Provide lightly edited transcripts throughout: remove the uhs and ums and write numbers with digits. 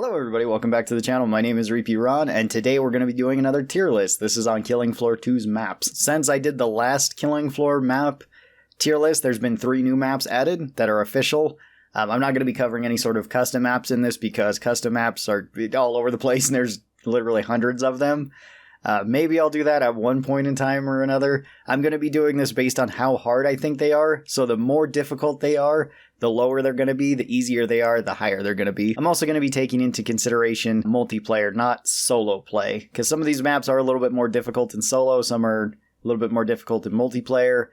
Hello everybody, welcome back to the channel. My name is Reapy Ron, and today we're going to be doing another tier list. This is on Killing Floor 2's maps. Since I did the last Killing Floor map tier list, there's been 3 new maps added that are official. I'm not going to be covering any sort of custom maps in this because custom maps are all over the place and there's literally hundreds of them. Maybe I'll do that at one point in time or another. I'm going to be doing this based on how hard I think they are. So the more difficult they are, the lower they're going to be. The easier they are, the higher they're going to be. I'm also going to be taking into consideration multiplayer, not solo play. Because some of these maps are a little bit more difficult in solo. Some are a little bit more difficult in multiplayer.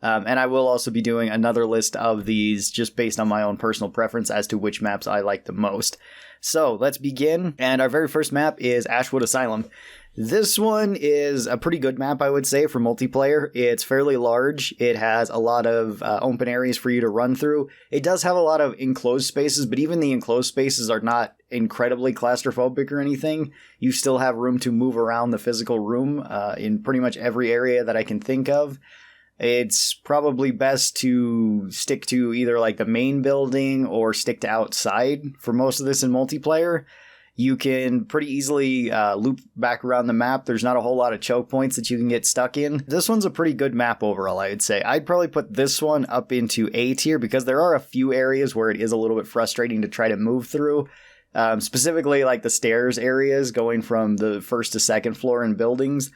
And I will also be doing another list of these just based on my own personal preference as to which maps I like the most. So let's begin. And our very first map is Ashford Asylum. This one is a pretty good map, I would say, for multiplayer. It's fairly large. It has a lot of open areas for you to run through. It does have a lot of enclosed spaces, but even the enclosed spaces are not incredibly claustrophobic or anything. You still have room to move around the physical room in pretty much every area that I can think of. It's probably best to stick to either like the main building or stick to outside for most of this in multiplayer. You can pretty easily loop back around the map. There's not a whole lot of choke points that you can get stuck in. This one's a pretty good map overall, I would say. I'd probably put this one up into A tier because there are a few areas where it is a little bit frustrating to try to move through. Specifically like the stairs areas going from the first to second floor in buildings.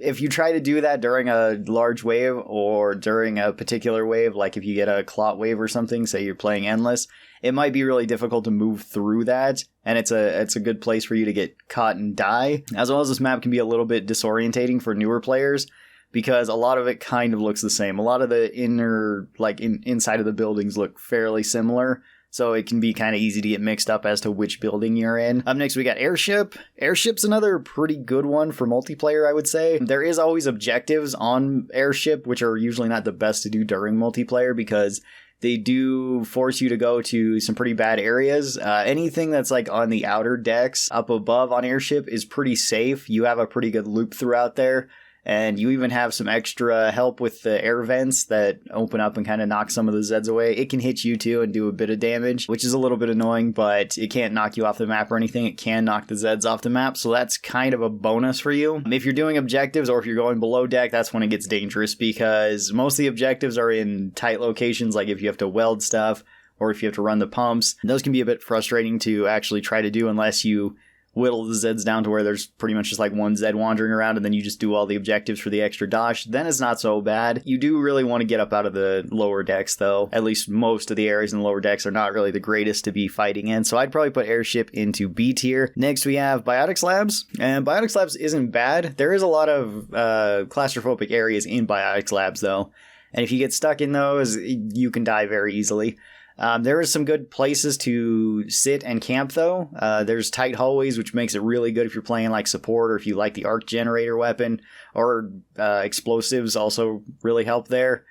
If you try to do that during a large wave or during a particular wave, like if you get a clot wave or something, say you're playing endless, it might be really difficult to move through that, and it's a good place for you to get caught and die. As well as this map can be a little bit disorientating for newer players, because a lot of it kind of looks the same. A lot of the inner, inside of the buildings look fairly similar, so it can be kind of easy to get mixed up as to which building you're in. Up next we got Airship. Airship's another pretty good one for multiplayer, I would say. There is always objectives on Airship, which are usually not the best to do during multiplayer because they do force you to go to some pretty bad areas. Anything that's like on the outer decks up above on Airship is pretty safe. You have a pretty good loop throughout there. And you even have some extra help with the air vents that open up and kind of knock some of the Zeds away. It can hit you too and do a bit of damage, which is a little bit annoying, but it can't knock you off the map or anything. It can knock the Zeds off the map, so that's kind of a bonus for you. If you're doing objectives or if you're going below deck, that's when it gets dangerous because most of the objectives are in tight locations, like if you have to weld stuff or if you have to run the pumps. Those can be a bit frustrating to actually try to do unless you whittle the Zeds down to where there's pretty much just like one Zed wandering around and then you just do all the objectives for the extra dosh. Then it's not so bad. You do really want to get up out of the lower decks though. At least most of the areas in the lower decks are not really the greatest to be fighting in. So I'd probably put Airship into B tier. Next we have Biotics Labs. And Biotics Labs isn't bad. There is a lot of claustrophobic areas in Biotics Labs though. And if you get stuck in those, you can die very easily. There is some good places to sit and camp, though. There's tight hallways, which makes it really good if you're playing like support or if you like the arc generator weapon, or explosives also really help there.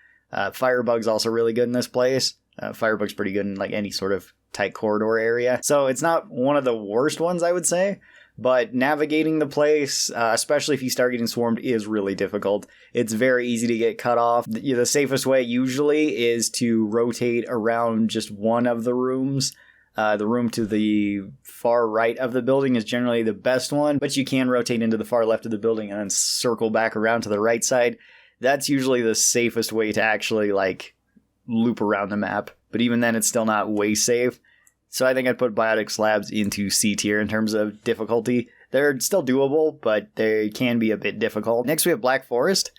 Firebug's also really good in this place. Firebug's pretty good in like any sort of tight corridor area. So it's not one of the worst ones, I would say. But navigating the place, especially if you start getting swarmed, is really difficult. It's very easy to get cut off. The safest way usually is to rotate around just one of the rooms. The room to the far right of the building is generally the best one, but you can rotate into the far left of the building and then circle back around to the right side. That's usually the safest way to actually like loop around the map. But even then, it's still not way safe. So I think I'd put Biotics Labs into C tier in terms of difficulty. They're still doable, but they can be a bit difficult. Next we have Black Forest.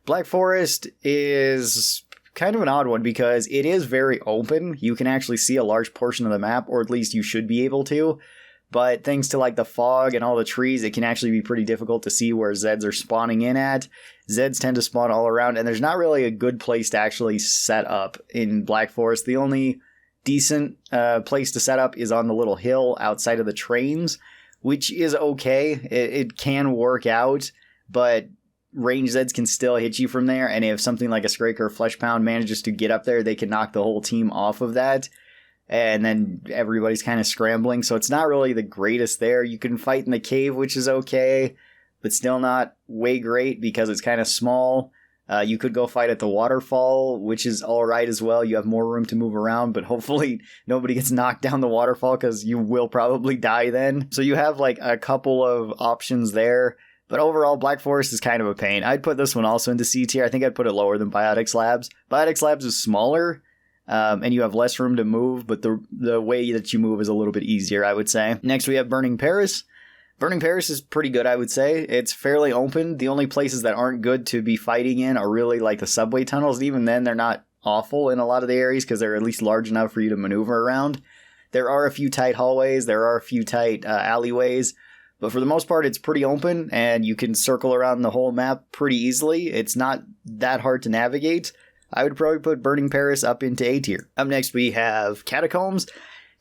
Black Forest is kind of an odd one because it is very open. You can actually see a large portion of the map, or at least you should be able to. But thanks to like the fog and all the trees, it can actually be pretty difficult to see where Zeds are spawning in at. Zeds tend to spawn all around, and there's not really a good place to actually set up in Black Forest. The only decent place to set up is on the little hill outside of the trains, which is okay. It can work out, but range Zeds can still hit you from there, and if something like a Scrake or a Flesh Pound manages to get up there, they can knock the whole team off of that, and then everybody's kind of scrambling, so it's not really the greatest there. You can fight in the cave, which is okay, but still not way great because it's kind of small. You could go fight at the waterfall, which is alright as well. You have more room to move around, but hopefully nobody gets knocked down the waterfall because you will probably die then. So you have like a couple of options there. But overall, Black Forest is kind of a pain. I'd put this one also into C tier. I think I'd put it lower than Biotics Labs. Biotics Labs is smaller, and you have less room to move, but the way that you move is a little bit easier, I would say. Next, we have Burning Paris. Burning Paris is pretty good, I would say. It's fairly open. The only places that aren't good to be fighting in are really like the subway tunnels. Even then, they're not awful in a lot of the areas because they're at least large enough for you to maneuver around. There are a few tight hallways. There are a few tight alleyways. But for the most part, it's pretty open, and you can circle around the whole map pretty easily. It's not that hard to navigate. I would probably put Burning Paris up into A tier. Up next, we have Catacombs.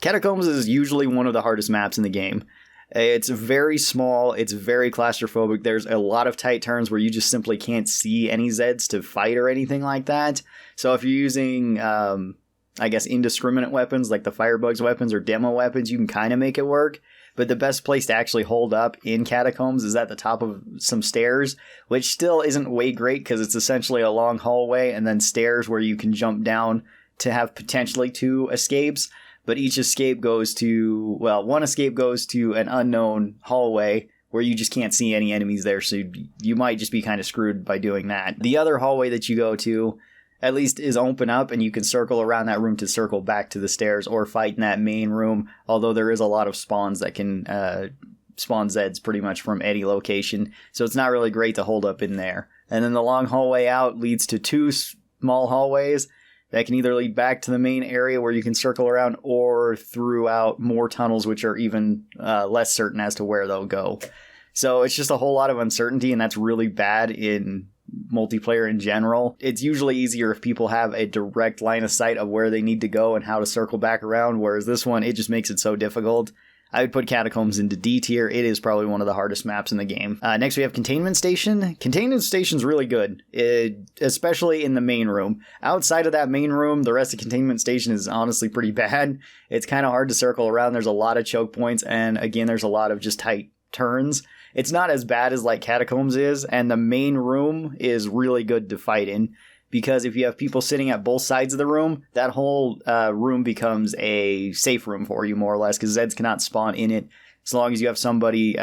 Catacombs is usually one of the hardest maps in the game. It's very small. It's very claustrophobic. There's a lot of tight turns where you just simply can't see any Zeds to fight or anything like that. So if you're using, I guess, indiscriminate weapons like the Firebugs weapons or demo weapons, you can kind of make it work. But the best place to actually hold up in Catacombs is at the top of some stairs, which still isn't way great because it's essentially a long hallway and then stairs where you can jump down to have potentially 2 escapes. But each escape goes to, well, one escape goes to an unknown hallway where you just can't see any enemies there, so you might just be kind of screwed by doing that. The other hallway that you go to, at least, is open up, and you can circle around that room to circle back to the stairs or fight in that main room, although there is a lot of spawns that can spawn Zeds pretty much from any location, so it's not really great to hold up in there. And then the long hallway out leads to 2 small hallways that can either lead back to the main area where you can circle around or throughout more tunnels, which are even less certain as to where they'll go. So it's just a whole lot of uncertainty, and that's really bad in multiplayer in general. It's usually easier if people have a direct line of sight of where they need to go and how to circle back around, whereas this one, it just makes it so difficult. I would put Catacombs into D tier. It is probably one of the hardest maps in the game. Next, we have Containment Station. Containment Station's really good, especially in the main room. Outside of that main room, the rest of Containment Station is honestly pretty bad. It's kind of hard to circle around. There's a lot of choke points, and again, there's a lot of just tight turns. It's not as bad as like Catacombs is, and the main room is really good to fight in. Because if you have people sitting at both sides of the room, that whole room becomes a safe room for you, more or less, because Zeds cannot spawn in it as long as you have somebody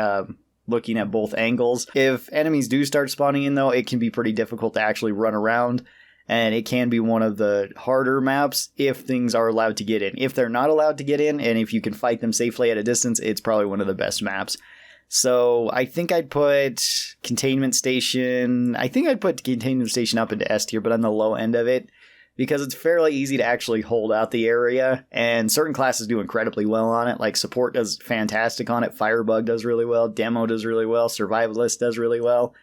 looking at both angles. If enemies do start spawning in, though, it can be pretty difficult to actually run around, and it can be one of the harder maps if things are allowed to get in. If they're not allowed to get in, and if you can fight them safely at a distance, it's probably one of the best maps. So I think I'd put Containment Station up into S tier, but on the low end of it, because it's fairly easy to actually hold out the area, and certain classes do incredibly well on it. Like Support does fantastic on it, Firebug does really well, Demo does really well, Survivalist does really well.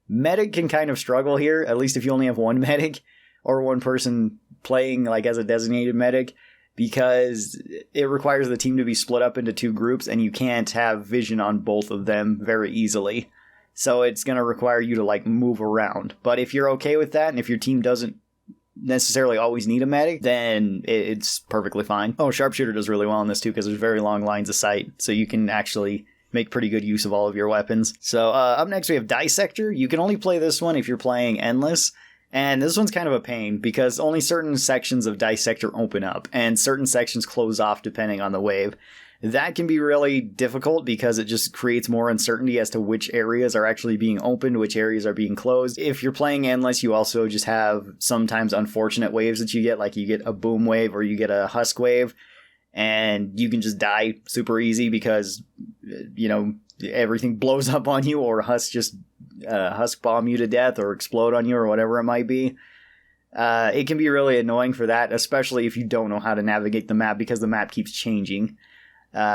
Medic can kind of struggle here, at least if you only have one medic, or one person playing like as a designated medic, because it requires the team to be split up into 2 groups, and you can't have vision on both of them very easily. So it's going to require you to like move around. But if you're okay with that, and if your team doesn't necessarily always need a medic, then it's perfectly fine. Oh, Sharpshooter does really well on this too, because there's very long lines of sight, so you can actually make pretty good use of all of your weapons. So up next we have Dissector. You can only play this one if you're playing Endless. And this one's kind of a pain because only certain sections of Dissector open up and certain sections close off depending on the wave. That can be really difficult because it just creates more uncertainty as to which areas are actually being opened, which areas are being closed. If you're playing Endless, you also just have sometimes unfortunate waves that you get, like you get a boom wave or you get a husk wave, and you can just die super easy because, everything blows up on you, or husk bomb you to death or explode on you or whatever it might be. It can be really annoying for that, especially if you don't know how to navigate the map because the map keeps changing.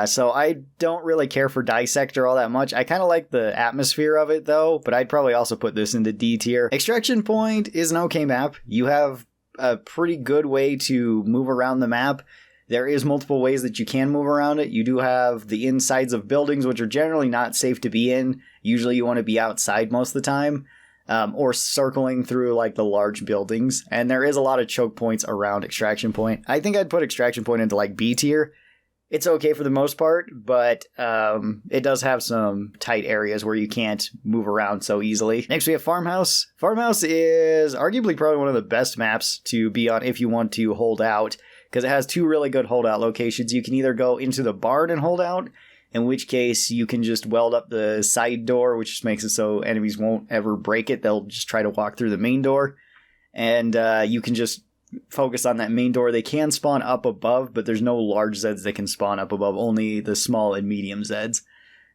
So I don't really care for Dissector all that much. I kind of like the atmosphere of it though, but I'd probably also put this into D tier. Extraction Point is an okay map. You have a pretty good way to move around the map. There is multiple ways that you can move around it. You do have the insides of buildings, which are generally not safe to be in. Usually you want to be outside most of the time, or circling through like the large buildings. And there is a lot of choke points around Extraction Point. I think I'd put Extraction Point into like B tier, It's okay for the most part, but it does have some tight areas where you can't move around so easily. Next, we have Farmhouse. Farmhouse is arguably probably one of the best maps to be on if you want to hold out, because it has two really good holdout locations. You can either go into the barn and hold out, in which case you can just weld up the side door, which just makes it so enemies won't ever break it. They'll just try to walk through the main door, and you can just focus on that main door. They can spawn up above, but there's no large Zeds that can spawn up above, only the small and medium Zeds.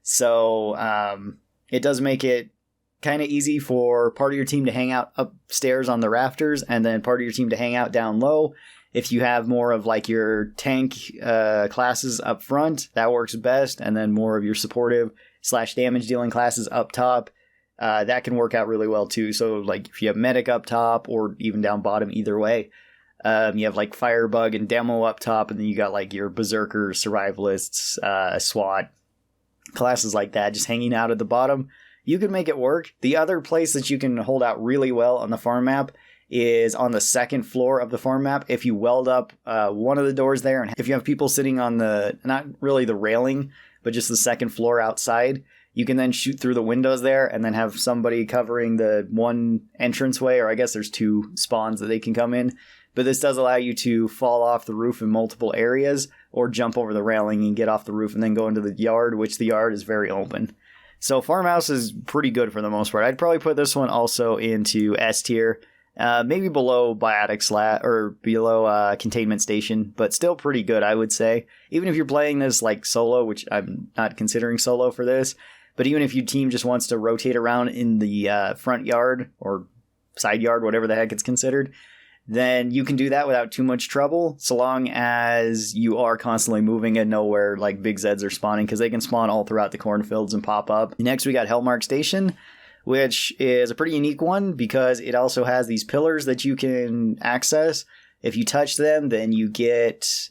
So it does make it kind of easy for part of your team to hang out upstairs on the rafters, and then part of your team to hang out down low. If you have more of like your tank classes up front, that works best, and then more of your supportive / damage dealing classes up top, that can work out really well too. So like if you have medic up top or even down bottom, either way. You have like Firebug and Demo up top, and then you got like your Berserker, Survivalists, SWAT, classes like that just hanging out at the bottom. You can make it work. The other place that you can hold out really well on the farm map is on the second floor of the farm map. If you weld up one of the doors there, and if you have people sitting on the, not really the railing, but just the second floor outside, you can then shoot through the windows there and then have somebody covering the one entranceway, or I guess there's two spawns that they can come in. But this does allow you to fall off the roof in multiple areas, or jump over the railing and get off the roof and then go into the yard, which the yard is very open. So Farmhouse is pretty good for the most part. I'd probably put this one also into S tier, maybe below Biotics or below Containment Station, but still pretty good, I would say. Even if you're playing this like solo, which I'm not considering solo for this, but even if your team just wants to rotate around in the front yard or side yard, whatever the heck it's considered, then you can do that without too much trouble, so long as you are constantly moving and know where like big Zeds are spawning, because they can spawn all throughout the cornfields and pop up. Next, we got Hellmark Station, which is a pretty unique one because it also has these pillars that you can access. If you touch them, then you get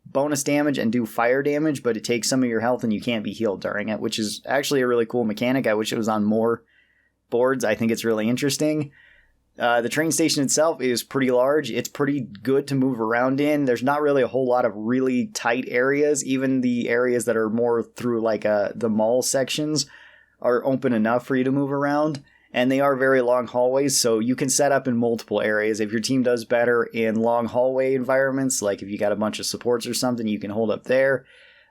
bonus damage and do fire damage, but it takes some of your health and you can't be healed during it, which is actually a really cool mechanic. I wish it was on more boards. I think it's really interesting. The train station itself is pretty large. It's pretty good to move around in. There's not really a whole lot of really tight areas. Even the areas that are more through like the mall sections are open enough for you to move around. And they are very long hallways, so you can set up in multiple areas. If your team does better in long hallway environments, like if you got a bunch of supports or something, you can hold up there.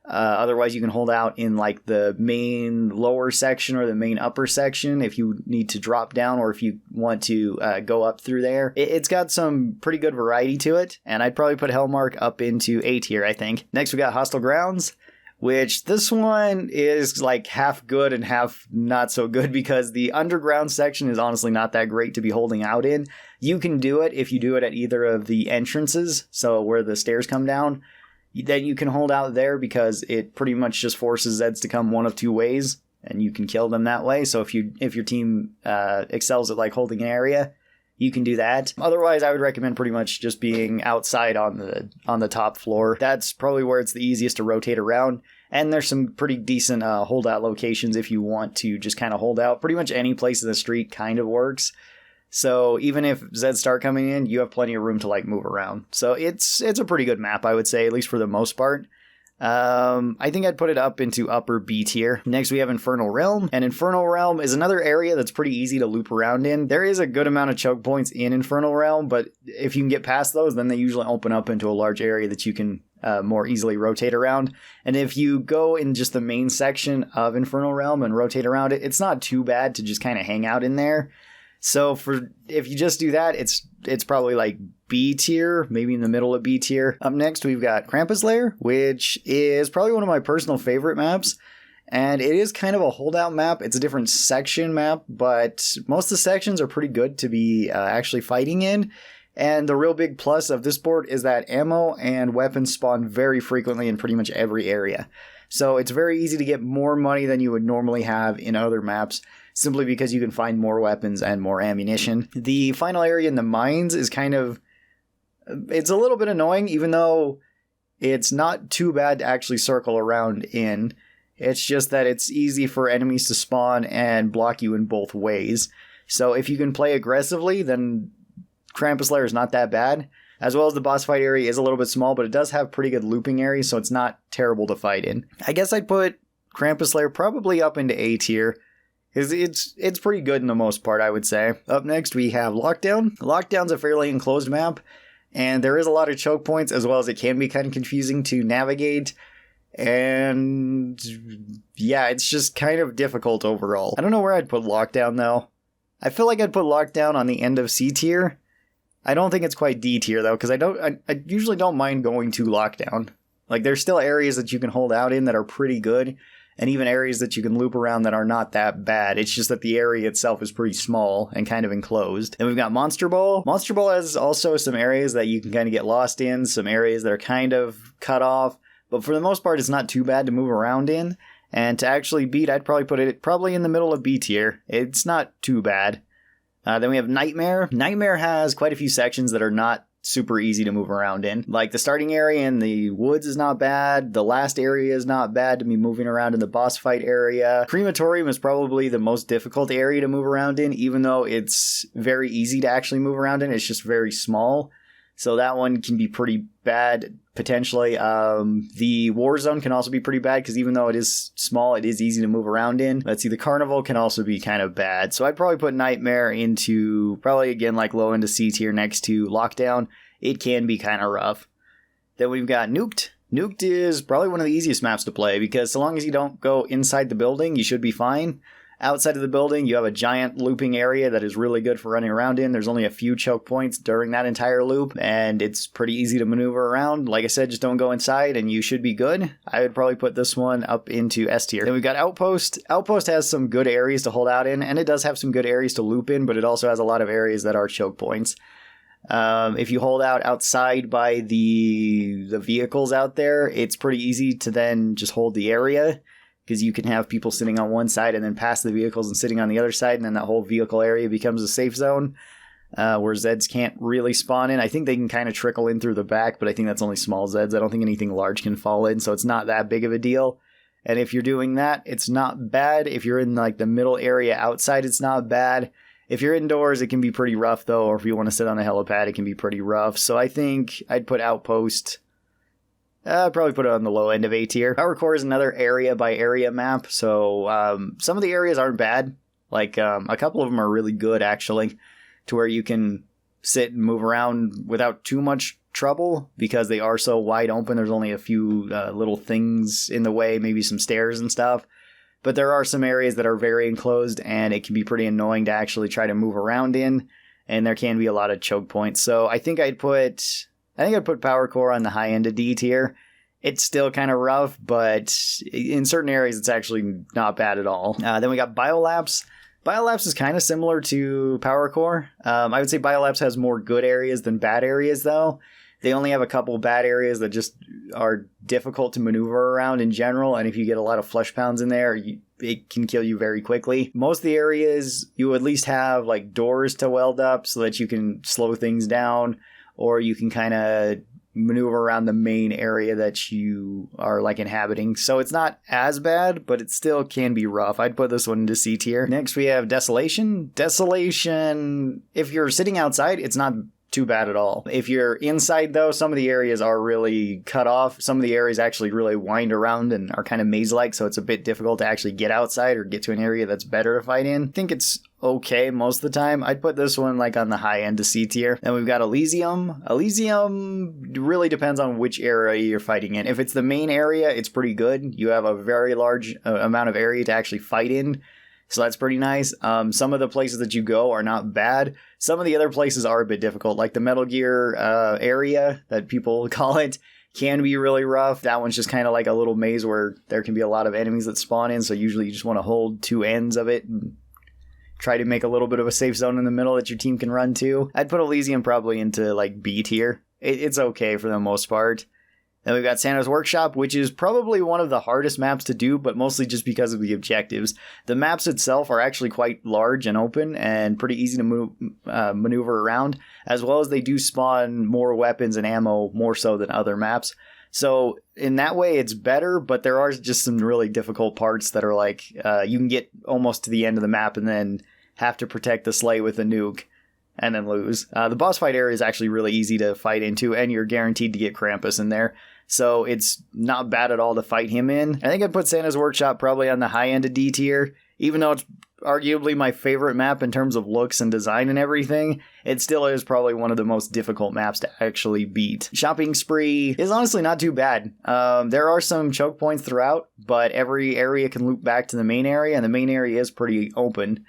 Otherwise, you can hold out in like the main lower section or the main upper section if you need to drop down, or if you want to go up through there. It's got some pretty good variety to it, and I'd probably put Hellmark up into A tier, I think. Next, we got Hostile Grounds, which this one is like half good and half not so good, because the underground section is honestly not that great to be holding out in. You can do it if you do it at either of the entrances, so where the stairs come down. Then you can hold out there because it pretty much just forces Zeds to come one of two ways, and you can kill them that way. So if your team excels at like holding an area, you can do that. Otherwise, I would recommend pretty much just being outside on the top floor. That's probably where it's the easiest to rotate around. And there's some pretty decent holdout locations if you want to just kind of hold out. Pretty much any place in the street kind of works. So even if Zeds start coming in, you have plenty of room to like move around. So it's a pretty good map, I would say, at least for the most part. I think I'd put it up into upper B tier. Next, we have Infernal Realm. And Infernal Realm is another area that's pretty easy to loop around in. There is a good amount of choke points in Infernal Realm, but if you can get past those, then they usually open up into a large area that you can more easily rotate around. And if you go in just the main section of Infernal Realm and rotate around it, it's not too bad to just kind of hang out in there. So if you just do that, it's probably like B tier, maybe in the middle of B tier. Up next, we've got Krampus Lair, which is probably one of my personal favorite maps. And it is kind of a holdout map. It's a different section map, but most of the sections are pretty good to be actually fighting in. And the real big plus of this board is that ammo and weapons spawn very frequently in pretty much every area. So it's very easy to get more money than you would normally have in other maps, simply because you can find more weapons and more ammunition. The final area in the mines is it's a little bit annoying, even though it's not too bad to actually circle around in. It's just that it's easy for enemies to spawn and block you in both ways. So if you can play aggressively, then Krampus Lair is not that bad. As well as the boss fight area is a little bit small, but it does have pretty good looping areas, so it's not terrible to fight in. I guess I'd put Krampus Lair probably up into A tier. It's pretty good in the most part, I would say. Up next, we have Lockdown. Lockdown's a fairly enclosed map, and there is a lot of choke points, as well as it can be kind of confusing to navigate. And yeah, it's just kind of difficult overall. I don't know where I'd put Lockdown, though. I feel like I'd put Lockdown on the end of C tier. I don't think it's quite D tier, though, because I usually don't mind going to Lockdown. Like, there's still areas that you can hold out in that are pretty good, and even areas that you can loop around that are not that bad. It's just that the area itself is pretty small and kind of enclosed. Then we've got Monster Ball. Monster Ball has also some areas that you can kind of get lost in, some areas that are kind of cut off, but for the most part, it's not too bad to move around in. And to actually beat, I'd probably put it in the middle of B tier. It's not too bad. Then we have Nightmare. Nightmare has quite a few sections that are not super easy to move around in. Like the starting area in the woods is not bad. The last area is not bad to be moving around in the boss fight area. Crematorium is probably the most difficult area to move around in, even though it's very easy to actually move around in. It's just very small. So that one can be pretty bad, potentially. The War Zone can also be pretty bad, because even though it is small, it is easy to move around in. Let's see, the Carnival can also be kind of bad. So I'd probably put Nightmare into, probably again, like low into C tier next to Lockdown. It can be kind of rough. Then we've got Nuked. Nuked is probably one of the easiest maps to play, because so long as you don't go inside the building, you should be fine. Outside of the building, you have a giant looping area that is really good for running around in. There's only a few choke points during that entire loop, and it's pretty easy to maneuver around. Like I said, just don't go inside, and you should be good. I would probably put this one up into S tier. Then we've got Outpost. Outpost has some good areas to hold out in, and it does have some good areas to loop in, but it also has a lot of areas that are choke points. If you hold out outside by the vehicles out there, it's pretty easy to then just hold the area, because you can have people sitting on one side and then pass the vehicles and sitting on the other side, and then that whole vehicle area becomes a safe zone, where Zeds can't really spawn in. I think they can kind of trickle in through the back, but I think that's only small Zeds. I don't think anything large can fall in, so it's not that big of a deal. And if you're doing that, it's not bad. If you're in like the middle area outside, it's not bad. If you're indoors, it can be pretty rough, though, or if you want to sit on a helipad, it can be pretty rough. So I think I'd put Outpost... I'd probably put it on the low end of A tier. Power Core is another area by area map, so some of the areas aren't bad. Like, a couple of them are really good, actually, to where you can sit and move around without too much trouble, because they are so wide open. There's only a few little things in the way, maybe some stairs and stuff. But there are some areas that are very enclosed, and it can be pretty annoying to actually try to move around in, and there can be a lot of choke points. So I think I'd put Power Core on the high end of D tier. It's still kind of rough, but in certain areas, it's actually not bad at all. Then we got Biolapse. Biolapse is kind of similar to Power Core. I would say Biolapse has more good areas than bad areas, though. They only have a couple bad areas that just are difficult to maneuver around in general, and if you get a lot of flesh pounds in there, it can kill you very quickly. Most of the areas, you at least have like doors to weld up so that you can slow things down, or you can kind of maneuver around the main area that you are like inhabiting. So it's not as bad, but it still can be rough. I'd put this one into C tier. Next we have Desolation. Desolation, if you're sitting outside, it's not too bad at all. If you're inside, though, some of the areas are really cut off. Some of the areas actually really wind around and are kind of maze-like, so it's a bit difficult to actually get outside or get to an area that's better to fight in. I think it's okay most of the time. I'd put this one like on the high end to C tier. Then we've got Elysium. Elysium really depends on which area you're fighting in. If it's the main area, it's pretty good. You have a very large amount of area to actually fight in, so that's pretty nice. Some of the places that you go are not bad. Some of the other places are a bit difficult, like the Metal Gear area that people call it can be really rough. That one's just kind of like a little maze where there can be a lot of enemies that spawn in, so usually you just want to hold two ends of it and try to make a little bit of a safe zone in the middle that your team can run to. I'd put Elysium probably into like B tier. It's okay for the most part. Then we've got Santa's Workshop, which is probably one of the hardest maps to do, but mostly just because of the objectives. The maps itself are actually quite large and open and pretty easy to maneuver around, as well as they do spawn more weapons and ammo more so than other maps. So in that way, it's better, but there are just some really difficult parts that are like, you can get almost to the end of the map and then have to protect the sleigh with a nuke. and then lose. The boss fight area is actually really easy to fight into, and you're guaranteed to get Krampus in there. So it's not bad at all to fight him in. I think I'd put Santa's Workshop probably on the high end of D tier. Even though it's arguably my favorite map in terms of looks and design and everything, it still is probably one of the most difficult maps to actually beat. Shopping Spree is honestly not too bad. There are some choke points throughout, but every area can loop back to the main area, and the main area is pretty open.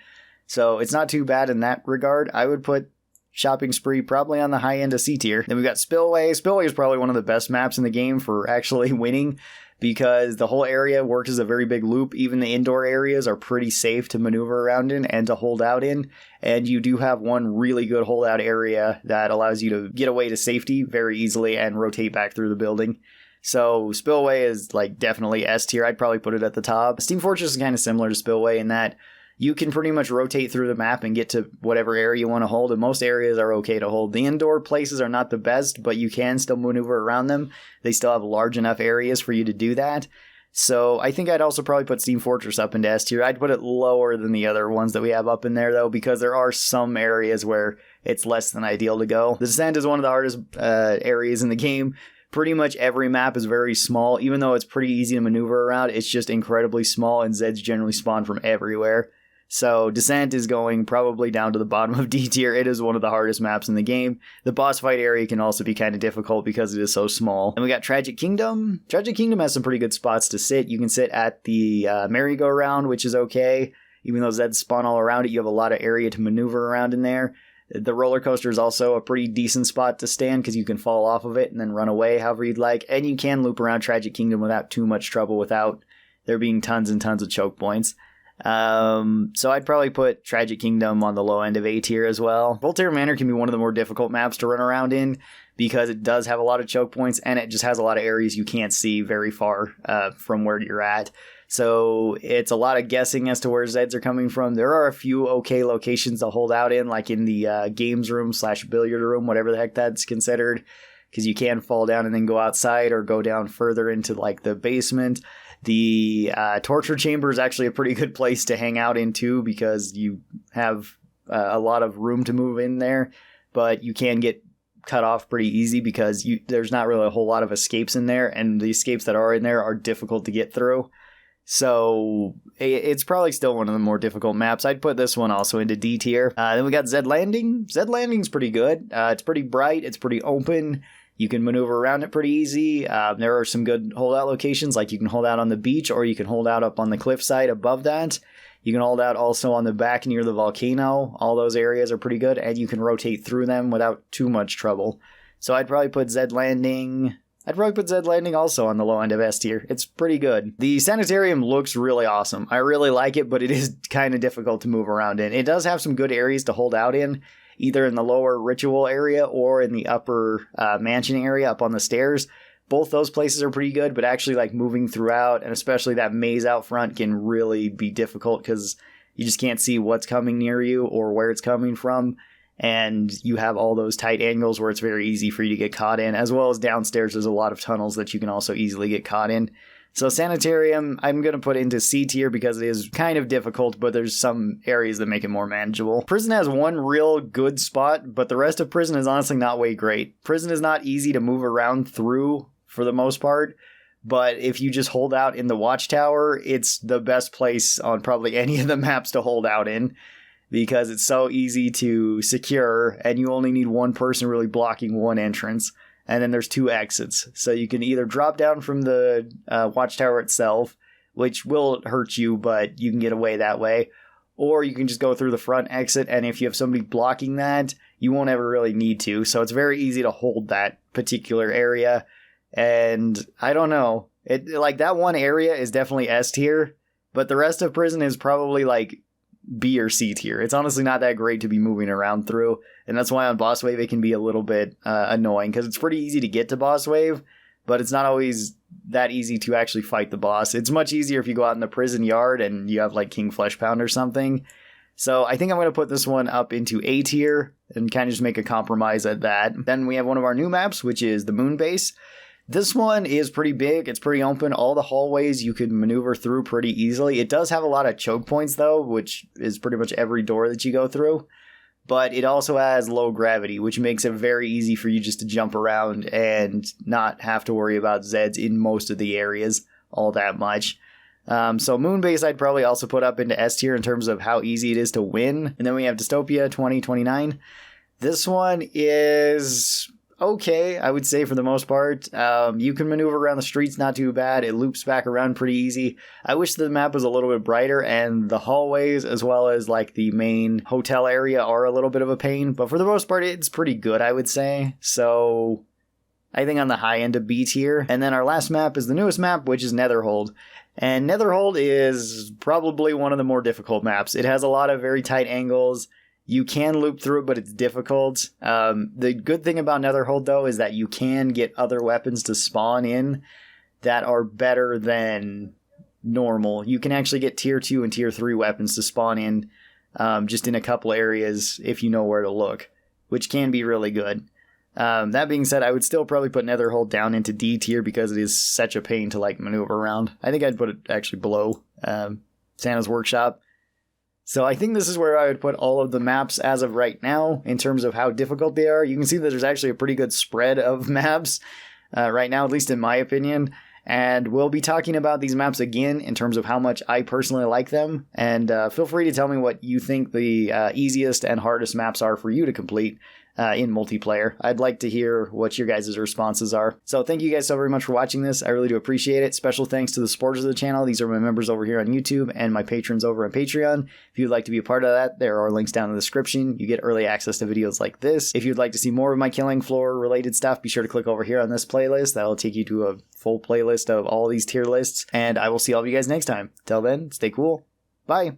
So it's not too bad in that regard. I would put Shopping Spree probably on the high end of C tier. Then we've got Spillway. Spillway is probably one of the best maps in the game for actually winning, because the whole area works as a very big loop. Even the indoor areas are pretty safe to maneuver around in and to hold out in. And you do have one really good holdout area that allows you to get away to safety very easily and rotate back through the building. So Spillway is like definitely S tier. I'd probably put it at the top. Steam Fortress is kind of similar to Spillway in that you can pretty much rotate through the map and get to whatever area you want to hold, and most areas are okay to hold. The indoor places are not the best, but you can still maneuver around them. They still have large enough areas for you to do that. So I think I'd also probably put Steam Fortress up into S tier. I'd put it lower than the other ones that we have up in there, though, because there are some areas where it's less than ideal to go. The Descent is one of the hardest areas in the game. Pretty much every map is very small. Even though it's pretty easy to maneuver around, it's just incredibly small, and Zeds generally spawn from everywhere. So Descent is going probably down to the bottom of D tier. It is one of the hardest maps in the game. The boss fight area can also be kind of difficult because it is so small. And we got Tragic Kingdom. Tragic Kingdom has some pretty good spots to sit. You can sit at the merry-go-round, which is okay. Even though Zeds spawn all around it, you have a lot of area to maneuver around in there. The roller coaster is also a pretty decent spot to stand because you can fall off of it and then run away however you'd like. And you can loop around Tragic Kingdom without too much trouble, without there being tons and tons of choke points. So I'd probably put Tragic Kingdom on the low end of A tier as well. Voltaire Manor can be one of the more difficult maps to run around in because it does have a lot of choke points, and it just has a lot of areas you can't see very far from where you're at. So it's a lot of guessing as to where Zeds are coming from. There are a few okay locations to hold out in, like in the games room / billiard room, whatever the heck that's considered, because you can fall down and then go outside or go down further into like the basement. The torture chamber is actually a pretty good place to hang out in too, because you have a lot of room to move in there, but you can get cut off pretty easy because there's not really a whole lot of escapes in there, and the escapes that are in there are difficult to get through. So it's probably still one of the more difficult maps. I'd put this one also into D tier. Then we got Zed Landing. Zed Landing's pretty good. It's pretty bright. It's pretty open. You can maneuver around it pretty easy. There are some good holdout locations, like you can hold out on the beach, or you can hold out up on the cliffside above that. You can hold out also on the back near the volcano. All those areas are pretty good, and you can rotate through them without too much trouble. So I'd probably put Zed Landing also on the low end of S tier. It's pretty good. The sanitarium looks really awesome. I really like it, but it is kind of difficult to move around in. It does have some good areas to hold out in, either in the lower ritual area or in the upper mansion area up on the stairs. Both those places are pretty good, but actually like moving throughout, and especially that maze out front, can really be difficult because you just can't see what's coming near you or where it's coming from. And you have all those tight angles where it's very easy for you to get caught in, as well as downstairs there's a lot of tunnels that you can also easily get caught in. So Sanitarium, I'm going to put into C tier because it is kind of difficult, but there's some areas that make it more manageable. Prison has one real good spot, but the rest of Prison is honestly not way great. Prison is not easy to move around through for the most part, but if you just hold out in the Watchtower, it's the best place on probably any of the maps to hold out in, because it's so easy to secure, and you only need one person really blocking one entrance. And then there's 2 exits. So you can either drop down from the Watchtower itself, which will hurt you, but you can get away that way. Or you can just go through the front exit, and if you have somebody blocking that, you won't ever really need to. So it's very easy to hold that particular area. And I don't know. Like that one area is definitely S tier, but the rest of Prison is probably like B or C tier. It's honestly not that great to be moving around through, and that's why on Boss Wave it can be a little bit annoying, because it's pretty easy to get to Boss Wave, but it's not always that easy to actually fight the boss. It's much easier if you go out in the prison yard and you have like King Fleshpound or something. So I think I'm going to put this one up into A tier and kind of just make a compromise at that. Then we have one of our new maps, which is the Moon Base. This one is pretty big. It's pretty open. All the hallways you could maneuver through pretty easily. It does have a lot of choke points, though, which is pretty much every door that you go through. but it also has low gravity, which makes it very easy for you just to jump around and not have to worry about Zeds in most of the areas all that much. So Moonbase I'd probably also put up into S tier in terms of how easy it is to win. And then we have Dystopia 2029. This one is okay, I would say, for the most part. You can maneuver around the streets not too bad. It loops back around pretty easy. I wish the map was a little bit brighter, and the hallways as well as like the main hotel area are a little bit of a pain, but for the most part it's pretty good, I would say. So I think on the high end of B tier. And then our last map is the newest map, which is Netherhold. And Netherhold is probably one of the more difficult maps. It has a lot of very tight angles. You can loop through it, but it's difficult. The good thing about Netherhold, though, is that you can get other weapons to spawn in that are better than normal. You can actually get tier 2 and tier 3 weapons to spawn in just in a couple areas if you know where to look, which can be really good. That being said, I would still probably put Netherhold down into D tier because it is such a pain to like maneuver around. I think I'd put it actually below Santa's Workshop. So I think this is where I would put all of the maps as of right now in terms of how difficult they are. You can see that there's actually a pretty good spread of maps right now, at least in my opinion. And we'll be talking about these maps again in terms of how much I personally like them. And feel free to tell me what you think the easiest and hardest maps are for you to complete in multiplayer. I'd like to hear what your guys' responses are. So thank you guys so very much for watching this. I really do appreciate it. Special thanks to the supporters of the channel. These are my members over here on YouTube and my patrons over on Patreon. If you'd like to be a part of that, there are links down in the description. You get early access to videos like this. If you'd like to see more of my Killing Floor related stuff, be sure to click over here on this playlist. That'll take you to a full playlist of all these tier lists. And I will see all of you guys next time. Till then, stay cool. Bye.